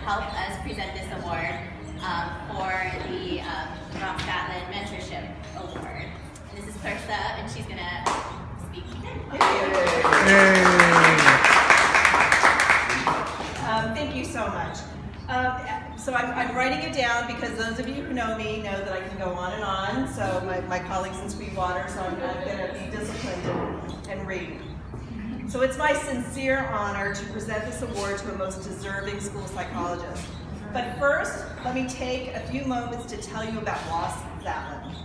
help us present this award for the Ross Gatlin Mentorship Award. And this is Clarissa, and she's going to speak. Thank you so much. So I'm writing it down because those of you who know me know that I can go on and on. So my colleagues in Sweetwater, so I'm going to be disciplined and read. So it's my sincere honor to present this award to a most deserving school psychologist. But first, let me take a few moments to tell you about Ross Gatlin.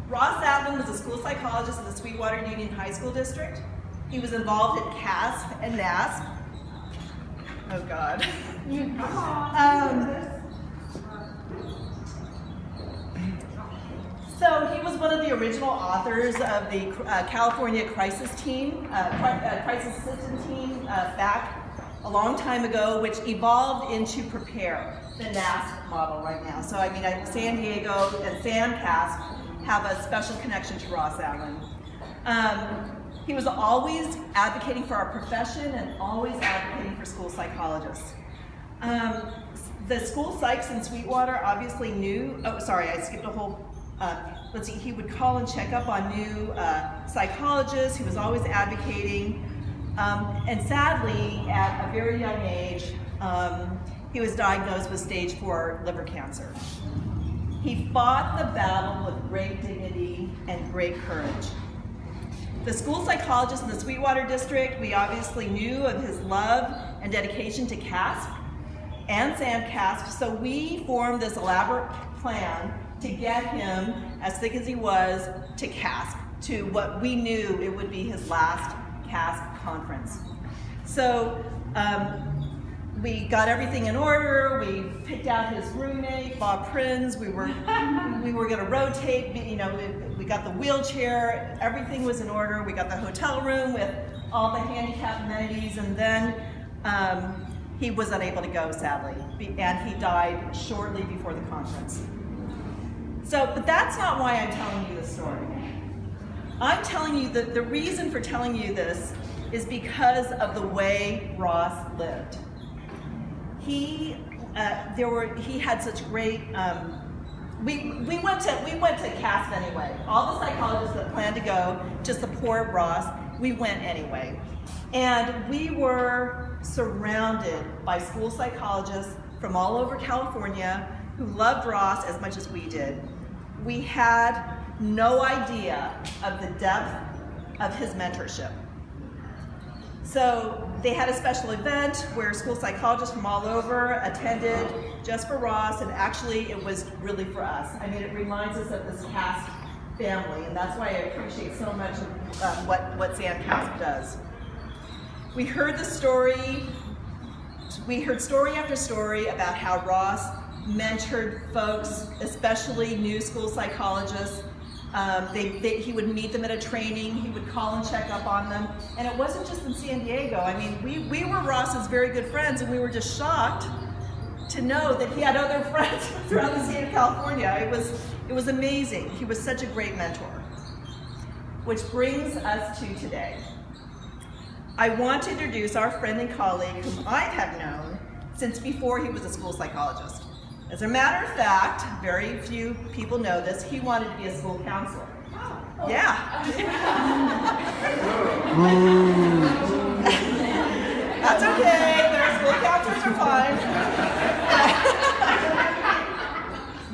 Ross Gatlin was a school psychologist in the Sweetwater Union High School District. He was involved in CASP and NASP. Oh God. So he was one of the original authors of the California Crisis Team, Crisis Assistance Team back a long time ago, which evolved into Prepare, the NASP model right now. So I mean, San Diego and SANDCASP have a special connection to Ross Gatlin. He was always advocating for our profession and always advocating for school psychologists. The school psychs in Sweetwater obviously knew, oh sorry, I skipped a whole, let's see, he would call and check up on new psychologists. He was always advocating. And sadly, at a very young age, he was diagnosed with stage 4 liver cancer. He fought the battle with great dignity and great courage. The school psychologist in the Sweetwater District, we obviously knew of his love and dedication to CASP and SANDCASP, so we formed this elaborate plan to get him, as thick as he was, to CASP, to what we knew it would be his last CASP conference. So we got everything in order. We picked out his roommate, Bob Prinz. We were going to rotate. You know, we got the wheelchair. Everything was in order. We got the hotel room with all the handicap amenities, and then he was unable to go, sadly, and he died shortly before the conference. So, but that's not why I'm telling you this story. I'm telling you that the reason for telling you this is because of the way Ross lived. He had such great. We went to CASP anyway. All the psychologists that planned to go to support Ross, we went anyway, and we were surrounded by school psychologists from all over California who loved Ross as much as we did. We had no idea of the depth of his mentorship. So they had a special event where school psychologists from all over attended just for Ross, and actually it was really for us. I mean, it reminds us of this CASP family, and that's why I appreciate so much of what SANDCASP does. We heard story after story about how Ross mentored folks, especially new school psychologists. He would meet them at a training, he would call and check up on them, and it wasn't just in San Diego. I mean, we were Ross's very good friends, and we were just shocked to know that he had other friends throughout the state of California. It was amazing. He was such a great mentor. Which brings us to today. I want to introduce our friend and colleague whom I have known since before he was a school psychologist. As a matter of fact, very few people know this, he wanted to be a school counselor. Oh. Yeah. That's okay, their school counselors are fine.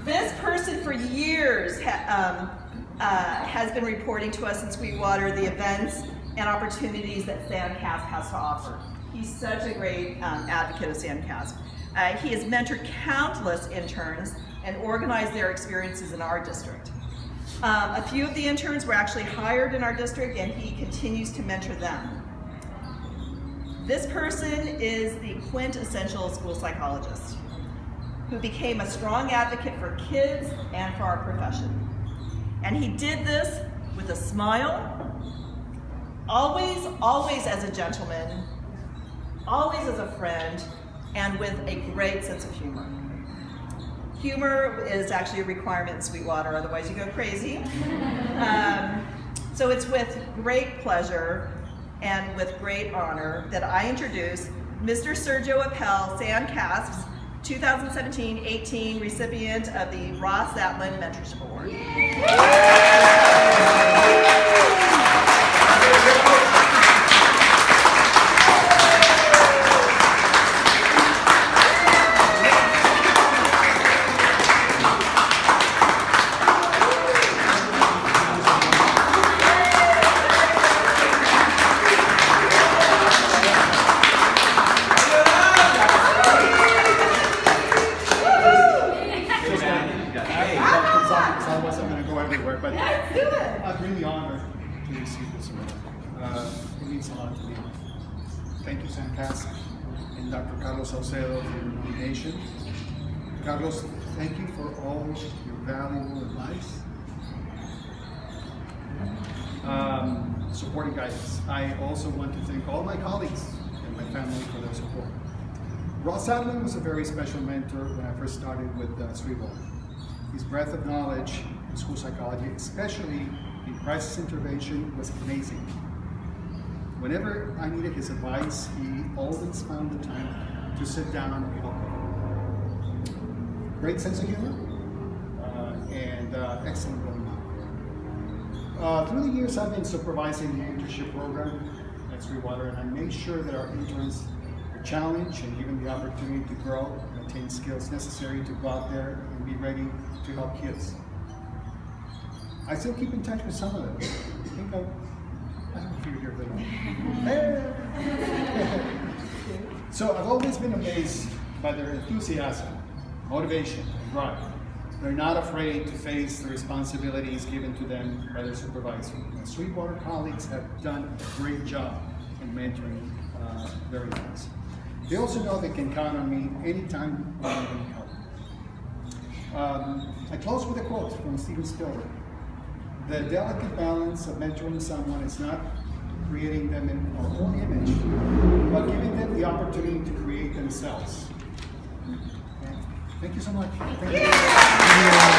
This person for years has been reporting to us in Sweetwater the events and opportunities that SANDCASP has to offer. He's such a great advocate of SANDCASP. He has mentored countless interns and organized their experiences in our district. A few of the interns were actually hired in our district, and he continues to mentor them. This person is the quintessential school psychologist who became a strong advocate for kids and for our profession. And he did this with a smile, always as a gentleman, always as a friend, and with a great sense of humor. Humor is actually a requirement in Sweetwater, otherwise you go crazy. So it's with great pleasure and with great honor that I introduce Mr. Sergio SANDCASP's 2017-18 recipient of the Ross Zatlin Mentorship Award. But I'm really honored to receive this award. It means a lot to me. Thank you, SANDCASP, and Dr. Carlos Salcedo for your nomination. Carlos, thank you for all your valuable advice, support and guidance. I also want to thank all my colleagues and my family for their support. Ross Zatlin was a very special mentor when I first started with Sweetwater. His breadth of knowledge in school psychology, especially in crisis intervention, was amazing. Whenever I needed his advice, he always found the time to sit down and help me. Great sense of humor and excellent role model. Through the years, I've been supervising the internship program at Sweetwater, and I made sure that our interns were challenged and given the opportunity to grow and attain skills necessary to go out there and be ready to help kids. I still keep in touch with some of them. I think I don't know if you're here today. So I've always been amazed by their enthusiasm, motivation, and drive. They're not afraid to face the responsibilities given to them by their supervisor. My Sweetwater colleagues have done a great job in mentoring their interns. They also know they can count on me anytime they need any help. I close with a quote from Steven Spielberg. The delicate balance of mentoring someone is not creating them in our own image, but giving them the opportunity to create themselves. Okay. Thank you so much. Thank you.